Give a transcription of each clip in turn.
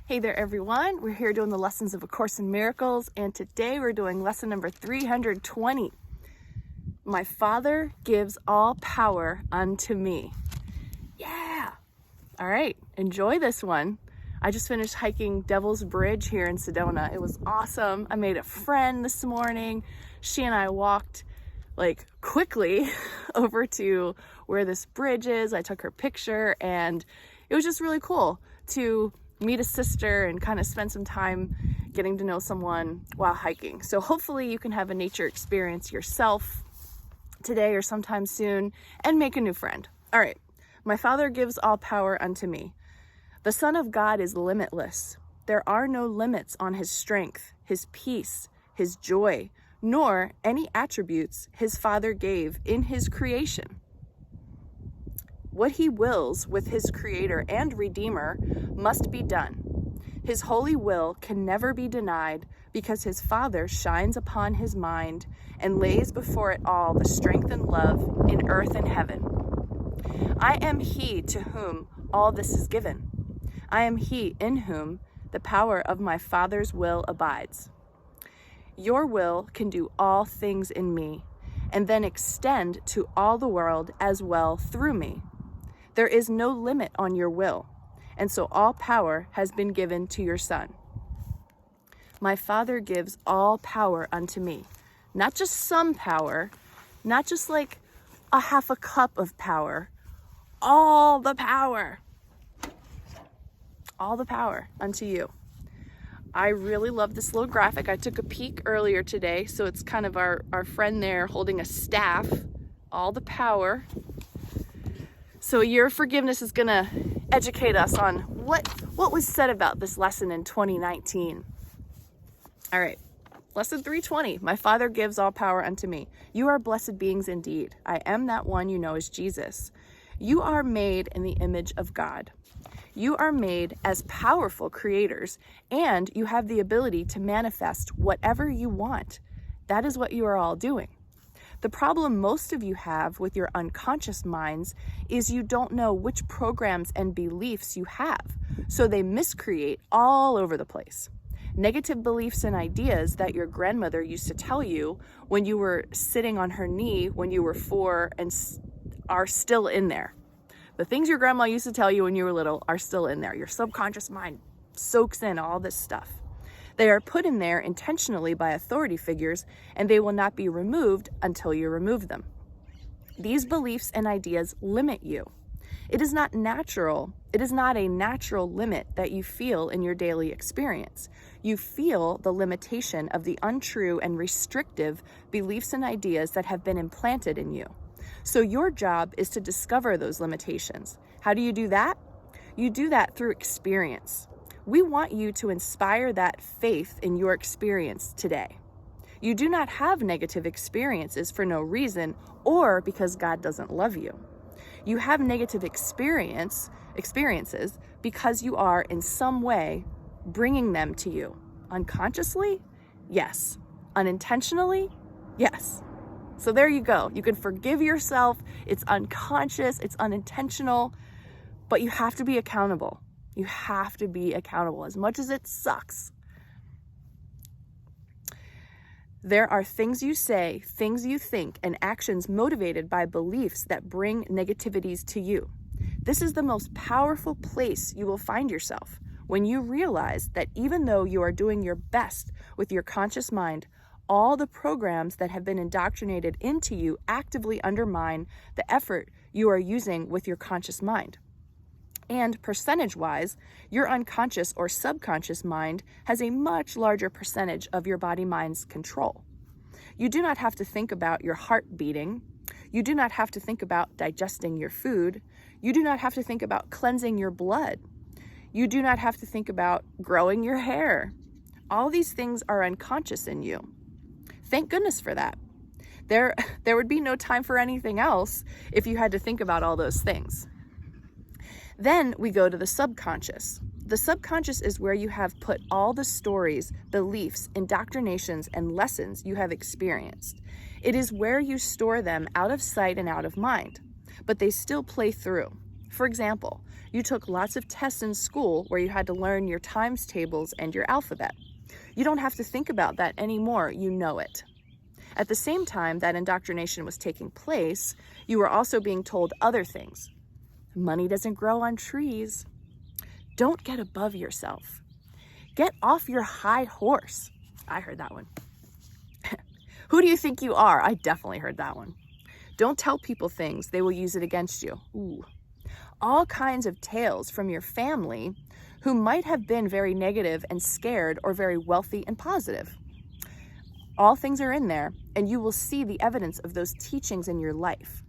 Hey there everyone, we're here doing the lessons of A Course in Miracles, and today we're doing lesson number 320. My Father gives all power unto me. Yeah! All right, enjoy this one. I just finished hiking Devil's Bridge here in Sedona. It was awesome. I made a friend this morning. She and I walked quickly over to where this bridge is. I took her picture and it was just really cool to meet a sister and kind of spend some time getting to know someone while hiking. So hopefully you can have a nature experience yourself today or sometime soon and make a new friend. All right. My Father gives all power unto me. The Son of God is limitless. There are no limits on his strength, his peace, his joy, nor any attributes his Father gave in his creation. What he wills with his Creator and Redeemer must be done. His holy will can never be denied because his Father shines upon his mind and lays before it all the strength and love in earth and heaven. I am he to whom all this is given. I am he in whom the power of my Father's will abides. Your will can do all things in me and then extend to all the world as well through me. There is no limit on your will, and so all power has been given to your Son. My Father gives all power unto me, not just some power, not just like a half a cup of power, all the power unto you. I really love this little graphic. I took a peek earlier today, so it's kind of our friend there holding a staff, all the power. So your forgiveness is going to educate us on what was said about this lesson in 2019. All right, lesson 320. My Father gives all power unto me. You are blessed beings indeed. I am that one you know as Jesus. You are made in the image of God. You are made as powerful creators, and you have the ability to manifest whatever you want. That is what you are all doing. The problem most of you have with your unconscious minds is you don't know which programs and beliefs you have, so they miscreate all over the place. Negative beliefs and ideas that your grandmother used to tell you when you were sitting on her knee when you were 4 and are still in there. The things your grandma used to tell you when you were little are still in there. Your subconscious mind soaks in all this stuff. They are put in there intentionally by authority figures, and they will not be removed until you remove them. These beliefs and ideas limit you. It is not natural. It is not a natural limit that you feel in your daily experience. You feel the limitation of the untrue and restrictive beliefs and ideas that have been implanted in you. So your job is to discover those limitations. How do you do that? You do that through experience. We want you to inspire that faith in your experience today. You do not have negative experiences for no reason or because God doesn't love you. You have negative experiences because you are in some way bringing them to you. Unconsciously? Yes. Unintentionally? Yes. So there you go. You can forgive yourself. It's unconscious, it's unintentional, but you have to be accountable. You have to be accountable as much as it sucks. There are things you say, things you think, and actions motivated by beliefs that bring negativities to you. This is the most powerful place you will find yourself when you realize that even though you are doing your best with your conscious mind, all the programs that have been indoctrinated into you actively undermine the effort you are using with your conscious mind. And percentage-wise, your unconscious or subconscious mind has a much larger percentage of your body-mind's control. You do not have to think about your heart beating. You do not have to think about digesting your food. You do not have to think about cleansing your blood. You do not have to think about growing your hair. All these things are unconscious in you. Thank goodness for that. There would be no time for anything else if you had to think about all those things. Then we go to the subconscious. The subconscious is where you have put all the stories, beliefs, indoctrinations, and lessons you have experienced. It is where you store them out of sight and out of mind, but they still play through. For example, you took lots of tests in school where you had to learn your times tables and your alphabet. You don't have to think about that anymore, you know it. At the same time that indoctrination was taking place, you were also being told other things. Money doesn't grow on trees. Don't get above yourself. Get off your high horse. I heard that one. Who do you think you are? I definitely heard that one. Don't tell people things. They will use it against you. Ooh. All kinds of tales from your family who might have been very negative and scared or very wealthy and positive. All things are in there, and you will see the evidence of those teachings in your life.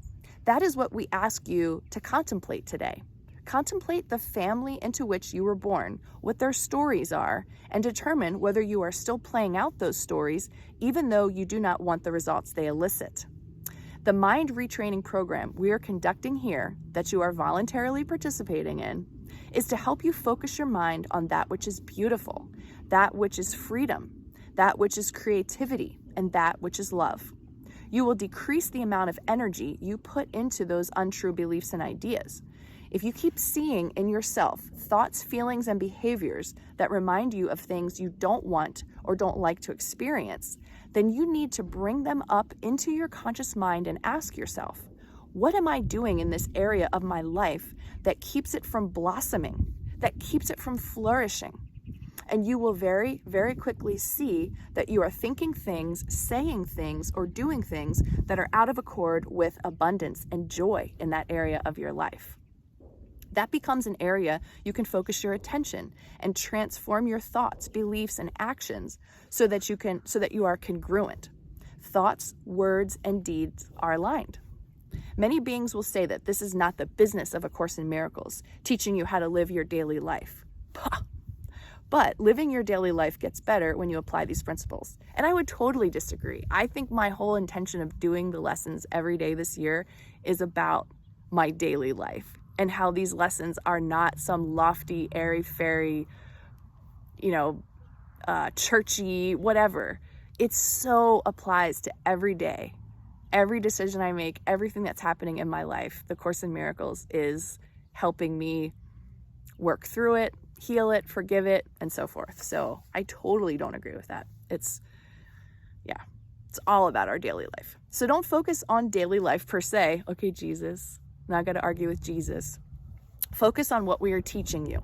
That is what we ask you to contemplate today. Contemplate the family into which you were born, what their stories are, and determine whether you are still playing out those stories, even though you do not want the results they elicit. The mind retraining program we are conducting here, that you are voluntarily participating in, is to help you focus your mind on that which is beautiful, that which is freedom, that which is creativity, and that which is love. You will decrease the amount of energy you put into those untrue beliefs and ideas. If you keep seeing in yourself thoughts, feelings, and behaviors that remind you of things you don't want or don't like to experience, then you need to bring them up into your conscious mind and ask yourself, what am I doing in this area of my life that keeps it from blossoming, that keeps it from flourishing? And you will very, very quickly see that you are thinking things, saying things, or doing things that are out of accord with abundance and joy in that area of your life. That becomes an area you can focus your attention and transform your thoughts, beliefs, and actions so that you are congruent. Thoughts, words, and deeds are aligned. Many beings will say that this is not the business of A Course in Miracles, teaching you how to live your daily life. But living your daily life gets better when you apply these principles. And I would totally disagree. I think my whole intention of doing the lessons every day this year is about my daily life and how these lessons are not some lofty, airy-fairy, churchy, whatever. It so applies to every day. Every decision I make, everything that's happening in my life, the Course in Miracles is helping me work through it, heal it, forgive it, and so forth. So I totally don't agree with that. It's all about our daily life. So don't focus on daily life per se. Okay, Jesus, not going to argue with Jesus. Focus on what we are teaching you.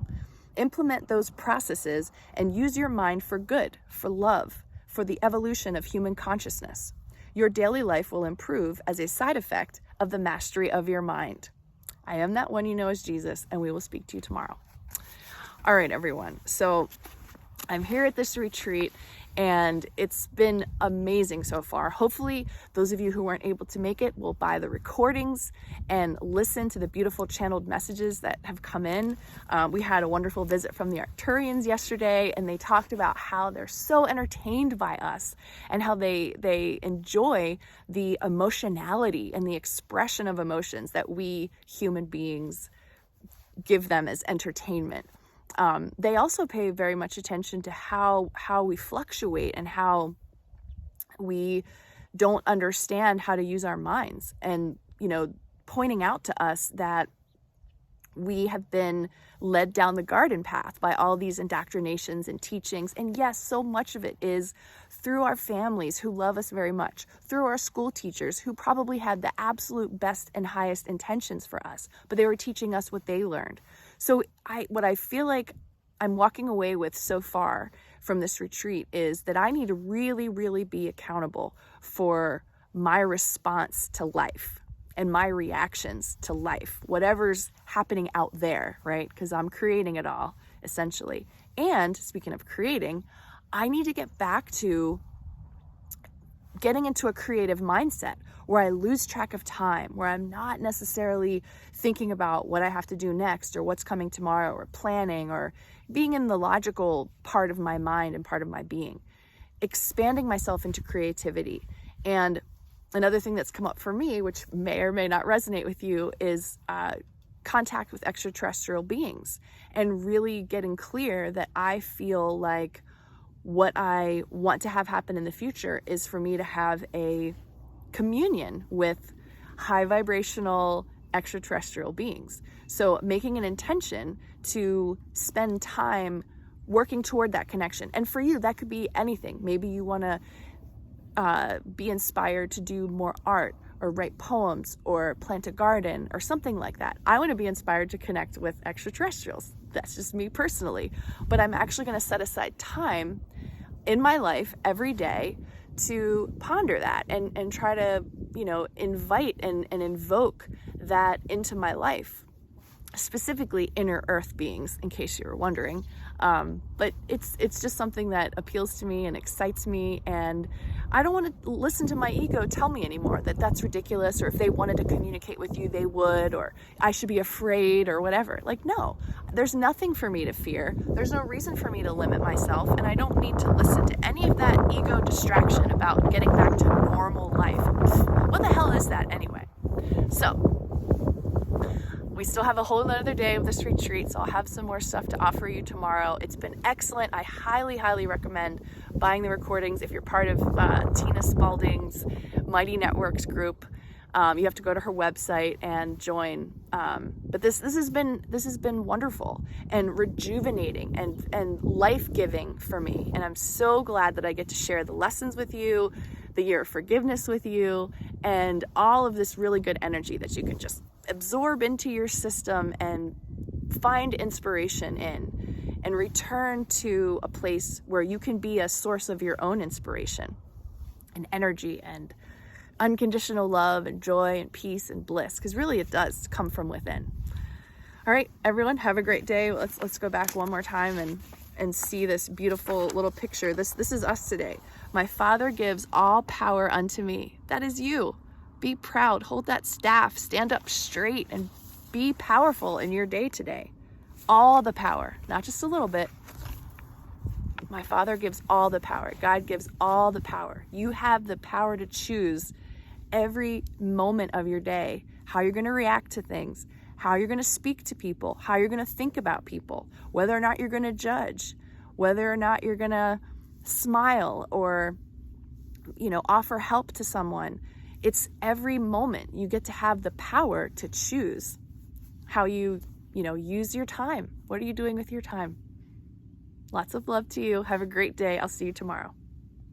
Implement those processes and use your mind for good, for love, for the evolution of human consciousness. Your daily life will improve as a side effect of the mastery of your mind. I am that one you know as Jesus, and we will speak to you tomorrow. All right, everyone. So I'm here at this retreat, and it's been amazing so far. Hopefully, those of you who weren't able to make it will buy the recordings and listen to the beautiful channeled messages that have come in. We had a wonderful visit from the Arcturians yesterday, and they talked about how they're so entertained by us and how they enjoy the emotionality and the expression of emotions that we human beings give them as entertainment. They also pay very much attention to how we fluctuate and how we don't understand how to use our minds, and, pointing out to us that we have been led down the garden path by all these indoctrinations and teachings. And yes, so much of it is through our families who love us very much, through our school teachers who probably had the absolute best and highest intentions for us, but they were teaching us what they learned. So what I feel like I'm walking away with so far from this retreat is that I need to really, really be accountable for my response to life and my reactions to life, whatever's happening out there, right? Because I'm creating it all, essentially. And speaking of creating, I need to get back to getting into a creative mindset where I lose track of time, where I'm not necessarily thinking about what I have to do next or what's coming tomorrow or planning or being in the logical part of my mind and part of my being. Expanding myself into creativity. And another thing that's come up for me, which may or may not resonate with you, is contact with extraterrestrial beings and really getting clear that I feel like what I want to have happen in the future is for me to have a communion with high vibrational extraterrestrial beings. So making an intention to spend time working toward that connection. And for you, that could be anything. Maybe you want to be inspired to do more art, or write poems, or plant a garden, or something like that. I want to be inspired to connect with extraterrestrials. That's just me personally. But I'm actually going to set aside time in my life every day to ponder that and try to, invite and invoke that into my life. Specifically inner earth beings, in case you were wondering. But it's just something that appeals to me and excites me, and I don't want to listen to my ego tell me anymore that that's ridiculous, or if they wanted to communicate with you, they would, or I should be afraid or whatever. Like, no, there's nothing for me to fear. There's no reason for me to limit myself, and I don't need to listen to any of that ego distraction about getting back to normal life. What the hell is that anyway? So, we still have a whole other day of this retreat, so I'll have some more stuff to offer you tomorrow. It's been excellent. I highly, highly recommend buying the recordings if you're part of Tina Spalding's Mighty Networks group. You have to go to her website and join. But this has been wonderful and rejuvenating and life-giving for me. And I'm so glad that I get to share the lessons with you, the year of forgiveness with you, and all of this really good energy that you can just absorb into your system and find inspiration in, and return to a place where you can be a source of your own inspiration and energy and unconditional love and joy and peace and bliss, because really it does come from within. All right, everyone, have a great day. Let's go back one more time and see this beautiful little picture. This is us today. My Father gives all power unto me. That is you. Be proud, hold that staff, stand up straight, and be powerful in your day today. All the power, not just a little bit. My Father gives all the power. God gives all the power. You have the power to choose every moment of your day, how you're going to react to things, how you're going to speak to people, how you're going to think about people, whether or not you're going to judge, whether or not you're going to smile or, offer help to someone. It's every moment you get to have the power to choose how you use your time. What are you doing with your time? Lots of love to you. Have a great day. I'll see you tomorrow.